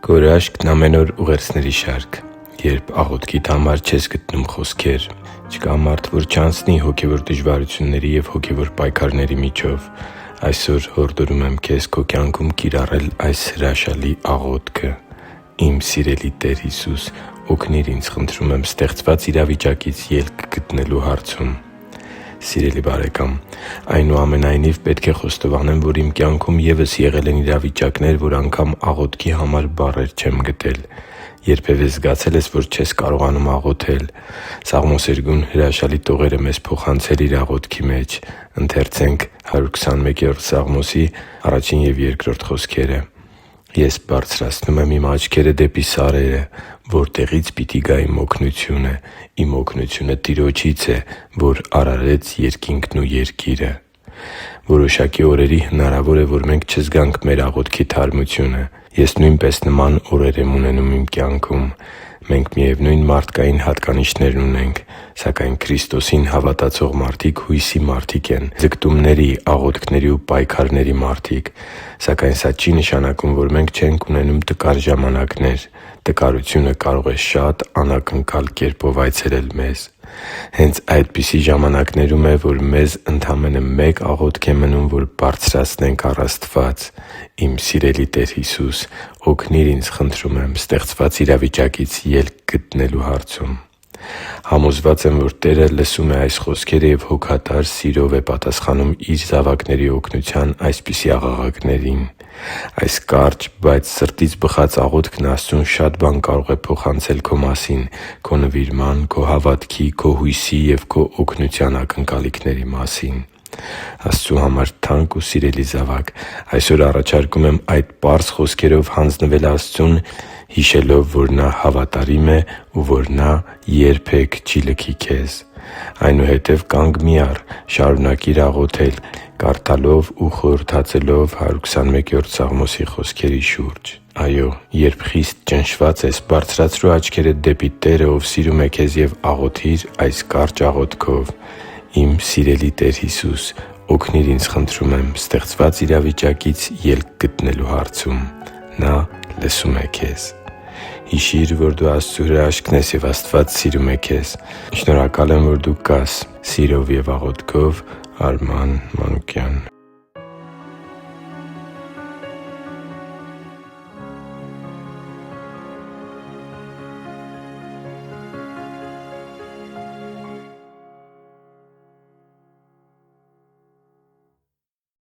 Քո հրաշքն ամեն օր ուղերձների շարք, երբ աղոթքիդ համար չես գտնում խոսքեր։ Չկա մարդ, որ չանցնի հոգևոր դժվարությունների և հոգևոր պայքարների միջով։ Այսօր հորդորում եմ քեզ քո կյանքում կիրառել այս հրաշալի աղոթքը․ «Իմ սիրելի Տեր Հիսուս, օգնի՛ր ինձ, խնդրում եմ, ստեղծված իրավիճակից ելք գտնելու հարցում»։ Սիրելի՛ բարեկամ, այնուամենայնիվ պետք է խոստովանեմ, որ իմ կյանքում ևս եղել են իրավիճակներ, որ անգամ աղոթքի համար բառեր չեմ գտել։ Երբևէ զգացե՞լ ես, որ չես կարողանում աղոթել։ Սաղմոսերգուն հրաշալի տողերը մեզ փոխանցել իր աղոթքի մեջ։ «Ես բարձրացնում եմ իմ աչքերը դեպի սարերը, որտեղի՞ց պիտի գա իմ օգնությունը։ Իմ օգնությունը Տիրոջից է, որ արարեց երկինքն ու երկիրը» (Սաղմոս 139:1)։ Որոշակի օրերի հնարավոր է, որ մենք չզգանք մեր աղոթքի թարմությունը։ Ես նույնպես նման օրեր եմ ունենում իմ կյանքում։ Մենք միևնույն մարդկային հատկանիշներն ունենք, սակայն Քրիստոսին հավատացող մարդիկ հույսի մարդիկ են, ձգտումների, աղոթքների ու պայքարների մարդիկ։ Սակայն սա չի նշանակում, որ մենք չենք ունենում տկար ժամանակներ։ Տկարությունը կարող է շատ անակնկալ կերպով այցելել մեզ։ Հենց այդպիսի ժամանակներում է, որ մեզ ընդամենը մեկ աղոթք է մնում, որ բարձրացնենք առ Աստված․ «Իմ սիրելի Տեր Հիսուս, օգնի՛ր ինձ, խնդրում եմ, ստեղծված իրավիճակից ելք գտնելու հարցում»։ Համոզված եմ, որ Տերը լսում է այս խոսքերը և հոգատար սիրով է պատասխանում Իր զավակների օգնության այսպիսի աղաղակներին։ Այս կարճ, բայց սրտից բխած աղոթքն Աստծուն շատ բան կարող է փոխանցել քո մասին՝ քո նվիրման, քո հավատքի, քո հույսի և քո օգնության ակնկալիքների մասին։ Աստծու համար թանկ ու սիրելի՛ զավակ, այսօր առաջարկում եմ այդ պարզ խոսքերով հանձնվել Աստծուն՝ հիշելով, որ Նա հավատարիմ է ու որ Նա երբե՛ք չի լքի քեզ։ Այնուհետև կանգ մի առ, շարունակի՛ր աղոթել՝ կարդալով ու խորհրդածելով 121-րդ Սաղմոսի խոսքերի շուրջ։ Այո՛, երբ խիստ ճնշված ես, բարձրացրո՛ւ աչքերդ դեպի Տերը, Ով սիրում է քեզ, և աղոթի՛ր այս կարճ աղոթքով. «Իմ սիրելի Տեր Հիսուս, օգնի՛ր ինձ, խնդրում եմ, ստեղծված իրավիճակից ելք գտնելու հարցում»։ Նա լսում է քեզ։ Հիշի՛ր, որ դու Աստծո հրաշքն ես, և Աստված սիրում է քեզ։ Շնորհակալ եմ, որ դու կա՛ս։ Սիրով և աղոթքով, Արման Մանուկյան։